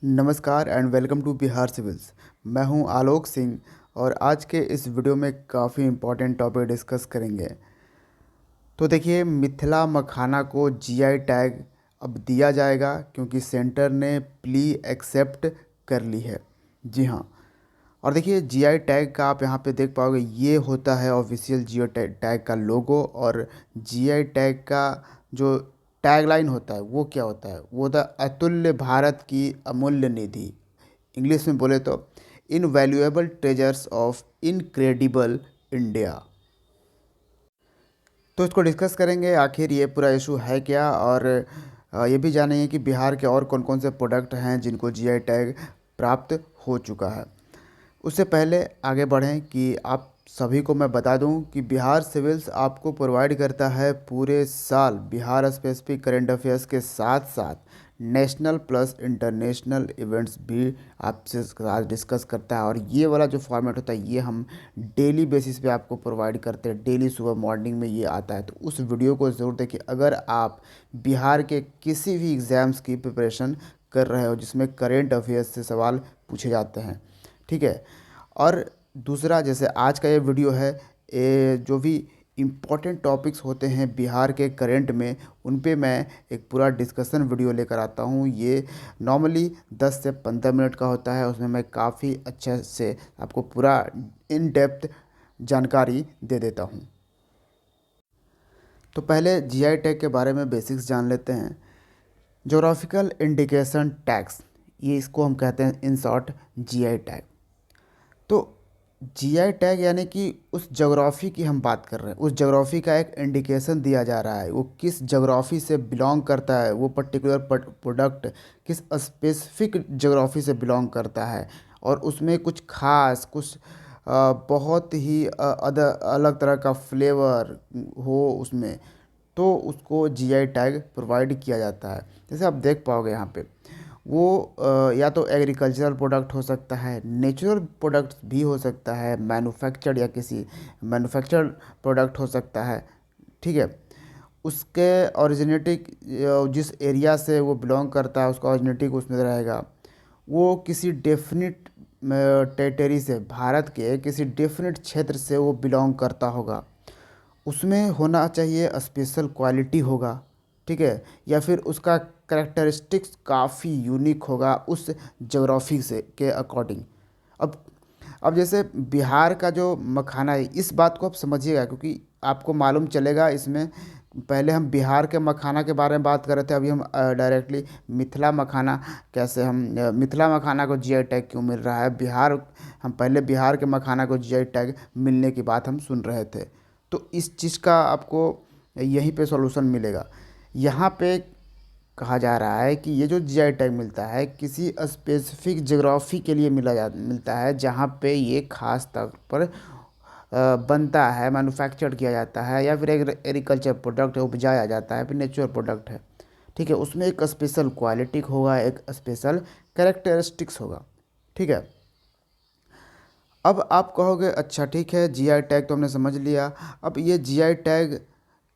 नमस्कार and welcome to Bihar civils. मैं हूं आलोक सिंह और आज के इस वीडियो में काफ़ी इम्पोर्टेंट टॉपिक डिस्कस करेंगे। तो देखिए, मिथिला मखाना को जीआई टैग अब दिया जाएगा क्योंकि सेंटर ने प्ली एक्सेप्ट कर ली है। जी हाँ। और देखिए, जीआई टैग का आप यहाँ पे देख पाओगे, ये होता है ऑफिशियल जियो टैग का लोगो। और जीआई टैग का जो टैगलाइन होता है वो क्या होता है, वो होता है अतुल्य भारत की अमूल्य निधि। इंग्लिश में बोले तो invaluable treasures of incredible India. तो इसको डिस्कस करेंगे आखिर ये पूरा इशू है क्या, और ये भी जानेंगे कि बिहार के और कौन कौन से प्रोडक्ट हैं जिनको जीआई टैग प्राप्त हो चुका है। उससे पहले आगे बढ़ें कि आप सभी को मैं बता दूं कि बिहार सिविल्स आपको प्रोवाइड करता है पूरे साल बिहार स्पेसिफिक करंट अफेयर्स के साथ साथ नेशनल प्लस इंटरनेशनल इवेंट्स भी आपसे साथ डिस्कस करता है। और ये वाला जो फॉर्मेट होता है ये हम डेली बेसिस पे आपको प्रोवाइड करते हैं। डेली सुबह मॉर्निंग में ये आता है, तो उस वीडियो को ज़रूर देखिए अगर आप बिहार के किसी भी एग्ज़ाम्स की प्रिपरेशन कर रहे हो जिसमें करेंट अफेयर्स से सवाल पूछे जाते हैं। ठीक है। और दूसरा, जैसे आज का ये वीडियो है, ये जो भी इम्पोर्टेंट टॉपिक्स होते हैं बिहार के करंट में उन पे मैं एक पूरा डिस्कशन वीडियो लेकर आता हूँ। ये नॉर्मली 10 से 15 मिनट का होता है। उसमें मैं काफ़ी अच्छे से आपको पूरा इन डेप्थ जानकारी दे देता हूँ। तो पहले जीआई टैग के बारे में बेसिक्स जान लेते हैं। जोग्राफिकल इंडिकेशन टैग्स, ये इसको हम कहते हैं इन शॉर्ट जीआई टैग। तो जीआई टैग यानी कि उस ज्योग्राफी की हम बात कर रहे हैं, उस ज्योग्राफी का एक इंडिकेशन दिया जा रहा है, वो किस ज्योग्राफी से बिलोंग करता है, वो पर्टिकुलर प्रोडक्ट किस स्पेसिफिक ज्योग्राफी से बिलोंग करता है, और उसमें कुछ खास कुछ बहुत ही अलग तरह का फ्लेवर हो उसमें, तो उसको जीआई टैग प्रोवाइड किया जाता है। जैसे आप देख पाओगे यहाँ पे, वो या तो एग्रीकल्चरल प्रोडक्ट हो सकता है, नेचुरल प्रोडक्ट भी हो सकता है, मैन्युफैक्चर्ड या किसी मैन्युफैक्चर्ड प्रोडक्ट हो सकता है। ठीक है। उसके ओरिजिनेटिक जिस एरिया से वो बिलोंग करता है उसका ओरिजिनेटिक उसमें रहेगा। वो किसी डेफिनिट टेरिटरी से, भारत के किसी डेफिनिट क्षेत्र से वो बिलोंग करता होगा। उसमें होना चाहिए स्पेशल क्वालिटी होगा। ठीक है। या फिर उसका करेक्टरिस्टिक्स काफ़ी यूनिक होगा उस ज्योग्राफी से के अकॉर्डिंग। अब अब जैसे बिहार का जो मखाना है, इस बात को आप समझिएगा क्योंकि आपको मालूम चलेगा इसमें। पहले हम बिहार के मखाना के बारे में बात कर रहे थे, अभी हम डायरेक्टली मिथिला मखाना, कैसे हम मिथिला मखाना को जीआई टैग क्यों मिल रहा है बिहार, हम पहले बिहार के मखाना को जीआई टैग मिलने की बात हम सुन रहे थे। तो इस चीज़ का आपको यहीं पे सॉल्यूशन मिलेगा। यहाँ पे कहा जा रहा है कि ये जो जीआई टैग मिलता है किसी स्पेसिफिक ज्योग्राफी के लिए मिलता है जहाँ पे ये खास तौर पर बनता है, मैन्युफैक्चर किया जाता है, या फिर एग्रीकल्चर प्रोडक्ट है, उपजाया जाता है, फिर नेचुरल प्रोडक्ट है। ठीक है। उसमें एक स्पेशल क्वालिटी होगा, एक स्पेशल कैरेक्टरिस्टिक्स होगा। ठीक है। अब आप कहोगे अच्छा ठीक है, जीआई टैग तो हमने समझ लिया, अब ये जीआई टैग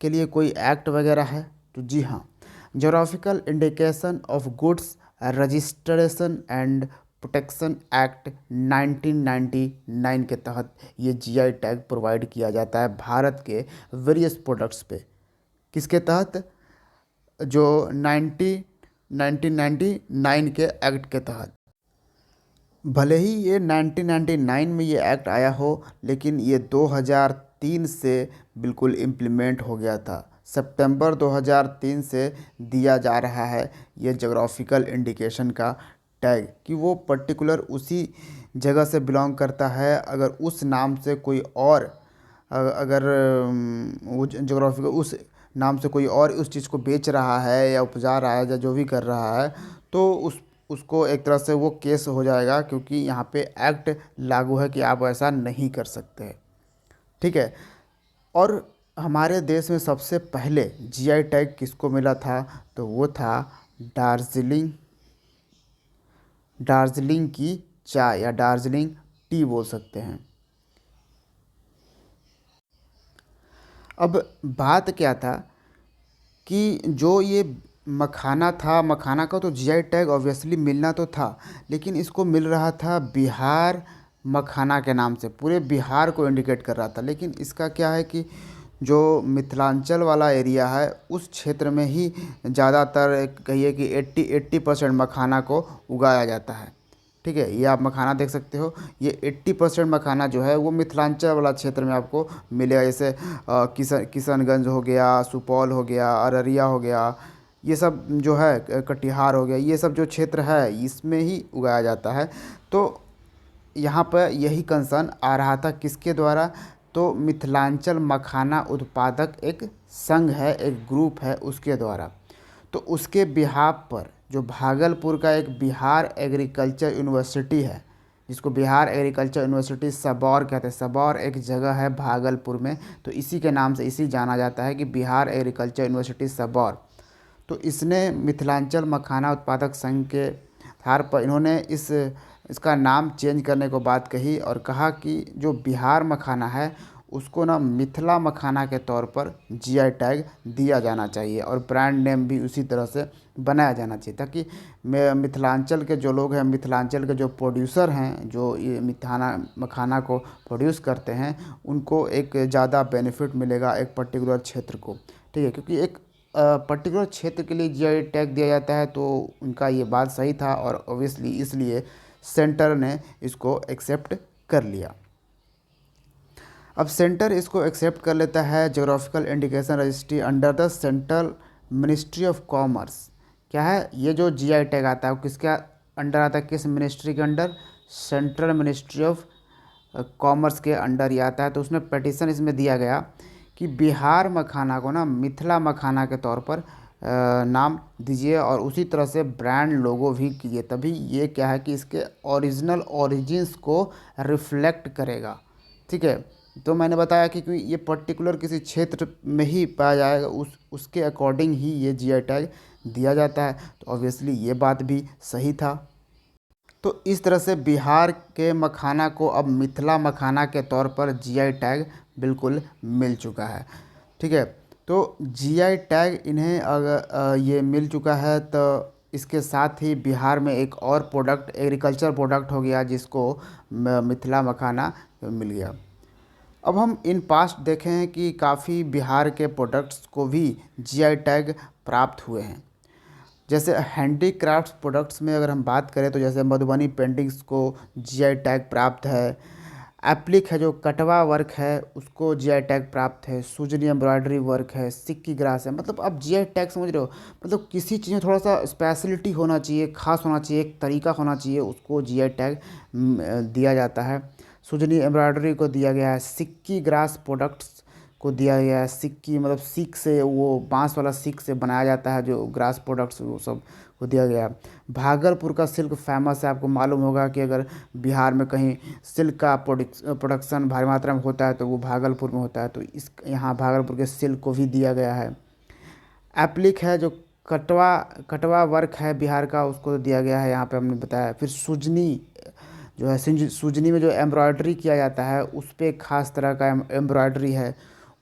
के लिए कोई एक्ट वगैरह है? तो जी हाँ, geographical indication of goods registration and protection act 1999 के तहत ये जीआई टैग प्रोवाइड किया जाता है भारत के वेरियस प्रोडक्ट्स पे। किसके तहत? जो 1999 के एक्ट के तहत। भले ही ये 1999 में ये एक्ट आया हो, लेकिन ये 2003 से बिल्कुल इम्प्लीमेंट हो गया था। सितंबर 2003 से दिया जा रहा है ये जोग्राफिकल इंडिकेशन का टैग कि वो पर्टिकुलर उसी जगह से बिलोंग करता है। अगर उस नाम से कोई और अगर वो जोग्राफिकल उस नाम से कोई और उस चीज़ को बेच रहा है या उपजा रहा है या जो भी कर रहा है, तो उसको एक तरह से वो केस हो जाएगा, क्योंकि यहाँ पे एक्ट लागू है कि आप ऐसा नहीं कर सकते। ठीक है। और हमारे देश में सबसे पहले जीआई टैग किसको मिला था? तो वो था दार्जिलिंग, दार्जिलिंग की चाय या दार्जिलिंग टी बोल सकते हैं। अब बात क्या था कि जो ये मखाना था, मखाना का तो जीआई टैग ऑब्वियसली मिलना तो था, लेकिन इसको मिल रहा था बिहार मखाना के नाम से, पूरे बिहार को इंडिकेट कर रहा था। लेकिन इसका क्या है कि जो मिथिलांचल वाला एरिया है उस क्षेत्र में ही ज़्यादातर कहिए कि 80% मखाना को उगाया जाता है। ठीक है, ये आप मखाना देख सकते हो, ये 80% मखाना जो है वो मिथिलांचल वाला क्षेत्र में आपको मिलेगा। जैसे किशनगंज हो गया, सुपौल हो गया, अररिया हो गया, ये सब जो है कटिहार हो गया, ये सब जो क्षेत्र है इसमें ही उगाया जाता है। तो यहाँ पर यही कंसर्न आ रहा था किसके द्वारा, तो मिथिलांचल मखाना उत्पादक एक संघ है, एक ग्रुप है, उसके द्वारा। तो उसके बिहाफ पर जो भागलपुर का एक बिहार एग्रीकल्चर यूनिवर्सिटी है, जिसको बिहार एग्रीकल्चर यूनिवर्सिटी सबौर कहते हैं, सबौर एक जगह है भागलपुर में, तो इसी के नाम से इसी जाना जाता है कि बिहार एग्रीकल्चर यूनिवर्सिटी सबौर। तो इसने मिथिलांचल मखाना उत्पादक संघ के आधार पर इन्होंने इसका नाम चेंज करने को बात कही और कहा कि जो बिहार मखाना है उसको ना मिथिला मखाना के तौर पर जीआई टैग दिया जाना चाहिए और ब्रांड नेम भी उसी तरह से बनाया जाना चाहिए, ताकि मिथिलांचल के जो लोग हैं, मिथिलांचल के जो प्रोड्यूसर हैं, जो ये मखाना को प्रोड्यूस करते हैं, उनको एक ज़्यादा बेनिफिट मिलेगा एक पर्टिकुलर क्षेत्र को। ठीक है, क्योंकि एक पर्टिकुलर क्षेत्र के लिए जीआई टैग दिया जाता है, तो उनका ये बात सही था और ऑब्वियसली इसलिए सेंटर ने इसको एक्सेप्ट कर लिया। अब सेंटर इसको एक्सेप्ट कर लेता है geographical indication registry under the central ministry of commerce. क्या है ये जो जीआई टैग आता है वो किसके अंडर आता है, किस मिनिस्ट्री के under, central ministry of commerce के अंडर ही आता है। तो उसमें पिटीशन इसमें दिया गया कि बिहार मखाना को ना मिथिला मखाना के तौर पर नाम दीजिए और उसी तरह से ब्रांड लोगो भी कीजिए, तभी ये क्या है कि इसके ओरिजिनल ओरिजिन्स को रिफ्लेक्ट करेगा। ठीक है, तो मैंने बताया कि ये पर्टिकुलर किसी क्षेत्र में ही पाया जाएगा, उसके अकॉर्डिंग ही ये जीआई टैग दिया जाता है। तो ऑब्वियसली ये बात भी सही था। तो इस तरह से बिहार के मखाना को अब मिथिला मखाना के तौर पर जीआई टैग बिल्कुल मिल चुका है। ठीक है, तो जीआई टैग इन्हें अगर ये मिल चुका है तो इसके साथ ही बिहार में एक और प्रोडक्ट, एग्रीकल्चर प्रोडक्ट हो गया जिसको मिथिला मखाना मिल गया। अब हम इन पास्ट देखे हैं कि काफ़ी बिहार के प्रोडक्ट्स को भी जीआई टैग प्राप्त हुए हैं। जैसे हैंडीक्राफ्ट्स प्रोडक्ट्स में अगर हम बात करें तो जैसे मधुबनी पेंटिंग्स को जीआई टैग प्राप्त है। एप्लिक है जो कटवा वर्क है उसको जीआई टैग प्राप्त है। सुजनी एम्ब्रॉयडरी वर्क है, सिक्की ग्रास है। मतलब आप जीआई टैग समझ रहे हो, मतलब किसी चीज़ में थोड़ा सा स्पेशलिटी होना चाहिए, खास होना चाहिए, एक तरीका होना चाहिए, उसको जीआई टैग दिया जाता है। सुजनी एम्ब्रॉयडरी को दिया गया है, सिक्की ग्रास प्रोडक्ट्स को दिया गया है। सिक्की मतलब सीक से, वो बांस वाला सीक से बनाया जाता है जो ग्रास प्रोडक्ट्स, वो सब को दिया गया है। भागलपुर का सिल्क फेमस है, आपको मालूम होगा कि अगर बिहार में कहीं सिल्क का प्रोडक्शन भारी मात्रा में होता है तो वो भागलपुर में होता है, तो इस यहाँ भागलपुर के सिल्क को भी दिया गया है। एप्लिक है जो कटवा वर्क है बिहार का, उसको दिया गया है, यहाँ पे हमने बताया। फिर सुजनी जो है, सुजनी में जो एम्ब्रॉयडरी किया जाता है उस पर खास तरह का एम्ब्रॉयडरी है,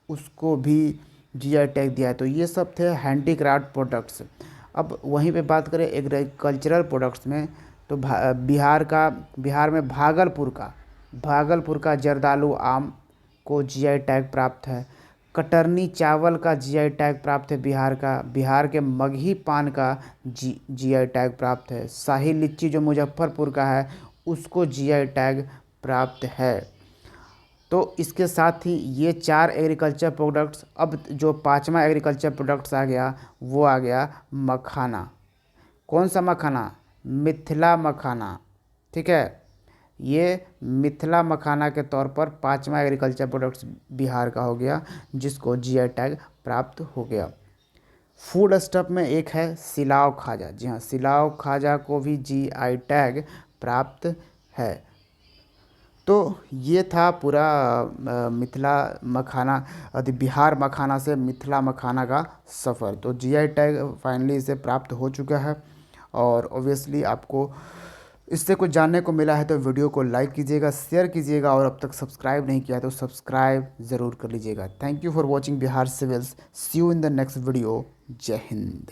उसको भी जीआई टैग दिया है। तो ये सब थे हैंडीक्राफ्ट प्रोडक्ट्स। अब वहीं पे बात करें एग्रीकल्चरल प्रोडक्ट्स में, तो बिहार में भागलपुर का जर्दालू आम को जीआई टैग प्राप्त है। कटरनी चावल का जीआई टैग प्राप्त है बिहार के मगही पान का जीआई टैग प्राप्त है। शाही लीची जो मुजफ्फरपुर का है उसको जीआई टैग प्राप्त है। तो इसके साथ ही ये 4 एग्रीकल्चर प्रोडक्ट्स, अब जो 5वां एग्रीकल्चर प्रोडक्ट्स आ गया वो आ गया मखाना। कौन सा मखाना, मिथिला मखाना। ठीक है, ये मिथिला मखाना के तौर पर 5वां एग्रीकल्चर प्रोडक्ट्स बिहार का हो गया जिसको जीआई टैग प्राप्त हो गया। फूड स्टफ में एक है सिलाव खाजा। जी हाँ, सिलाव खाजा को भी जीआई टैग प्राप्त है। तो ये था पूरा मिथिला मखाना बिहार मखाना से मिथिला मखाना का सफ़र। तो जीआई टैग फाइनली इसे प्राप्त हो चुका है और ऑब्वियसली आपको इससे कुछ जानने को मिला है तो वीडियो को लाइक कीजिएगा, शेयर कीजिएगा और अब तक सब्सक्राइब नहीं किया तो सब्सक्राइब ज़रूर कर लीजिएगा। Thank you for watching Bihar civils. See you in the next video. जय हिंद।